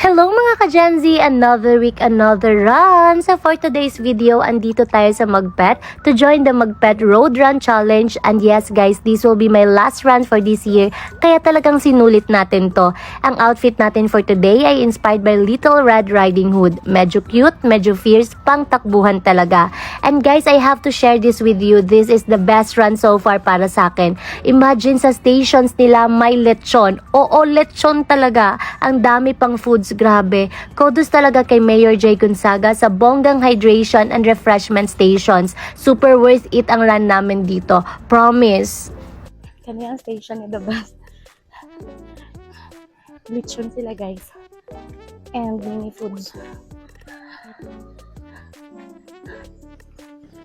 Hello mga ka-Gen Z! Another week, another run! So for today's video, andito tayo sa Magpet to join the Magpet Road Run Challenge. And yes guys, this will be my last run for this year. Kaya talagang sinulit natin to. Ang outfit natin for today ay inspired by Little Red Riding Hood. Medyo cute, medyo fierce, pang takbuhan talaga. And guys, I have to share this with you. This is the best run so far para sa akin. Imagine sa stations nila may lechon. Oo, lechon talaga. Ang dami pang foods. Grabe. Kudos talaga kay Mayor J. Gonzaga sa bonggang hydration and refreshment stations. Super worth it ang run namin dito. Promise. Kanya ang station is the best. Lechon sila guys. And mini foods.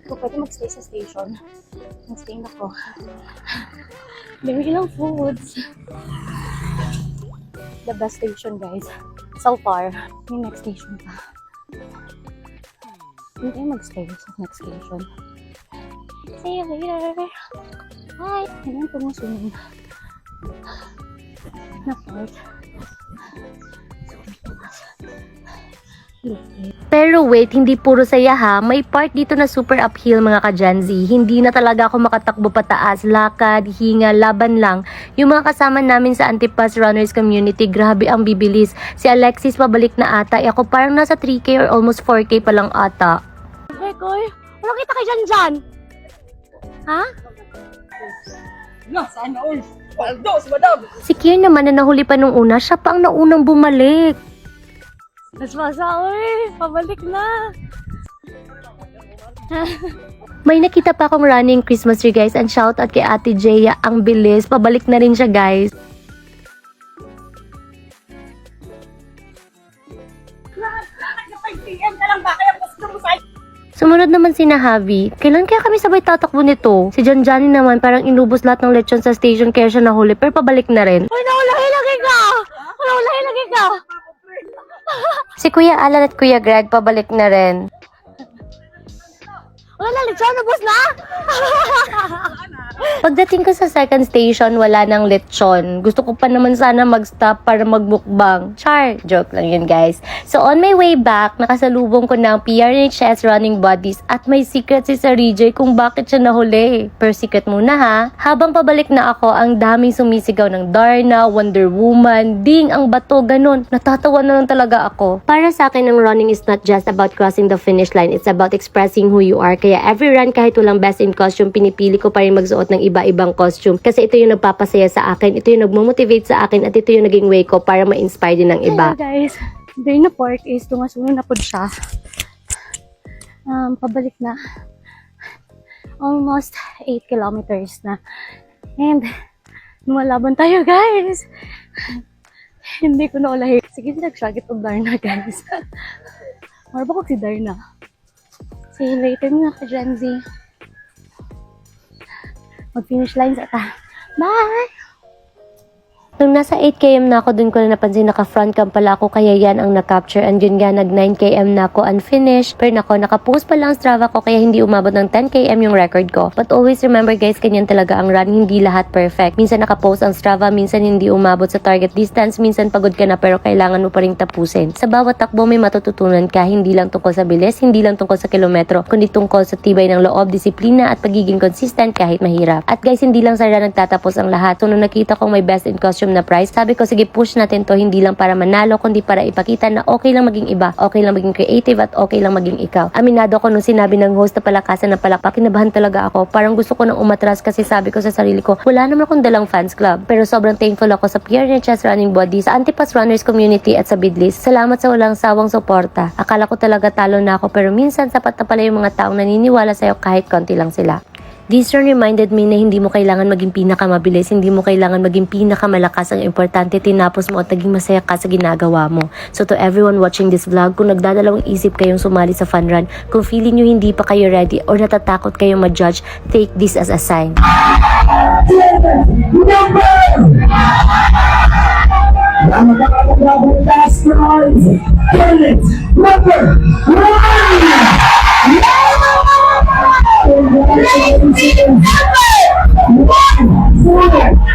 Kung pwede magstay sa station, magstay na ko. Dami lang foods. The best station guys. So far, may next station pa. Hindi tayo mag-stay sa next station. See you later! Bye! Ayan po mga swimming na part. Pero wait, hindi puro saya ha. May part dito na super uphill mga ka-Gen Z. Hindi na talaga ako makatakbo pataas. Lakad, hinga, laban lang. Yung mga kasama namin sa Antipas Runners Community, grabe ang bibilis. Si Alexis pabalik na ata. Ako parang nasa 3K or almost 4K pa lang ata. Okay, Koy. Walang kita kay Jan. Ha? No, sana all. Waldos, madam. Si Kier naman na nahuli pa nung una, siya pa ang naunang bumalik. Mas masa, uy, pabalik na. May nakita pa akong running Christmas tree guys, and shout out kay Ate Jeya, ang bilis, pabalik na rin siya guys. Sumunod naman si Nahavi. Kailan kaya kami sabay tatakbo nito? Si Janjani naman parang inubos lahat ng lechon sa station kaya siya nahuli, pero pabalik na rin. Uy, naulahi lagi ka! Naulahi lagi ka! Si Kuya Alan at Kuya Greg pabalik na rin. Wala na, lechon, nabos na! Pagdating ko sa second station, wala nang lechon. Gusto ko pa naman sana mag-stop para magmukbang. Char! Joke lang yun guys. So on my way back, nakasalubong ko ng PRHS running buddies at may secret si Sir J kung bakit siya nahuli. Pero secret muna ha. Habang pabalik na ako, ang daming sumisigaw ng Darna, Wonder Woman, Ding, ang bato, ganun. Natatawa na lang talaga ako. Para sa akin, ang running is not just about crossing the finish line. It's about expressing who you are. Kaya every run, kahit walang best in costume, pinipili ko pa rin magsuot ng iba-ibang costume. Kasi ito yung nagpapasaya sa akin, ito yung nagmo-motivate sa akin, at ito yung naging way ko para ma-inspire din ng iba. Hello guys, day na park is tungasunod na po siya. Pabalik na. Almost 8 kilometers na. And, lumalaban tayo guys. Hindi ko na ulahi. Sige, nag-shagit of Darna guys. Marba ko si Darna. See you later mga ka-Gen Z. Mag-finish lines ata. Bye! Nung nasa 8km na ako, dun ko na napansin naka-front cam pala ako, kaya yan ang na-capture. And yun nga, nag 9km na ako unfinished. Pero nako, naka-post pa lang Strava ko, kaya hindi umabot ng 10km yung record ko. But always remember guys, ganyan talaga ang run, hindi lahat perfect. Minsan naka-post ang Strava, minsan hindi umabot sa target distance, minsan pagod ka na pero kailangan mo pa rin tapusin. Sa bawat takbo may matututunan ka, hindi lang tungkol sa bilis, hindi lang tungkol sa kilometro, kundi tungkol sa tibay ng loob, disiplina at pagiging consistent kahit mahirap. At guys, hindi lang sa run nagtatapos ang lahat. So nung nakita kong may best in costume na prize, sabi ko sige push natin to, hindi lang para manalo kundi para ipakita na okay lang maging iba, okay lang maging creative at okay lang maging ikaw. Aminado ko nung sinabi ng host na palakasan ng palakpak, kinabahan talaga ako. Parang gusto ko nang umatras kasi sabi ko sa sarili ko, wala naman akong dalang fans club. Pero sobrang thankful ako sa PRHS Running Body, sa Antipas Runners Community at sa Bidlis. Salamat sa walang sawang suporta. Akala ko talaga talo na ako pero minsan sapat na pala yung mga taong naniniwala sa'yo kahit konti lang sila. This run reminded me na hindi mo kailangan maging pinakamabilis, hindi mo kailangan maging pinakamalakas. Ang importante, tinapos mo at naging masaya ka sa ginagawa mo. So to everyone watching this vlog, kung nagdadalawang isip kayong sumali sa fun run, kung feeling nyo hindi pa kayo ready or natatakot kayong ma-judge, take this as a sign. Number 1, 4,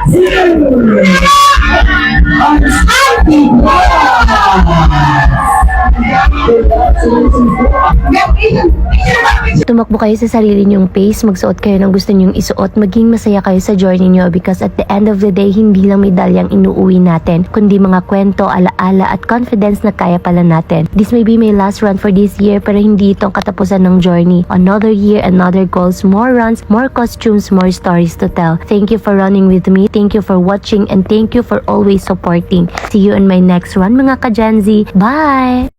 0. Tumakbo kayo sa sarili niyong pace, magsuot kayo ng gusto niyong isuot, maging masaya kayo sa journey niyo because at the end of the day, hindi lang medalyang inuuwi natin, kundi mga kwento, alaala at confidence na kaya pala natin. This may be my last run for this year pero hindi itong katapusan ng journey. Another year, another goals, more runs, more costumes, more stories to tell. Thank you for running with me, thank you for watching, and thank you for always supporting. See you in my next run mga ka-Gen Z. Bye!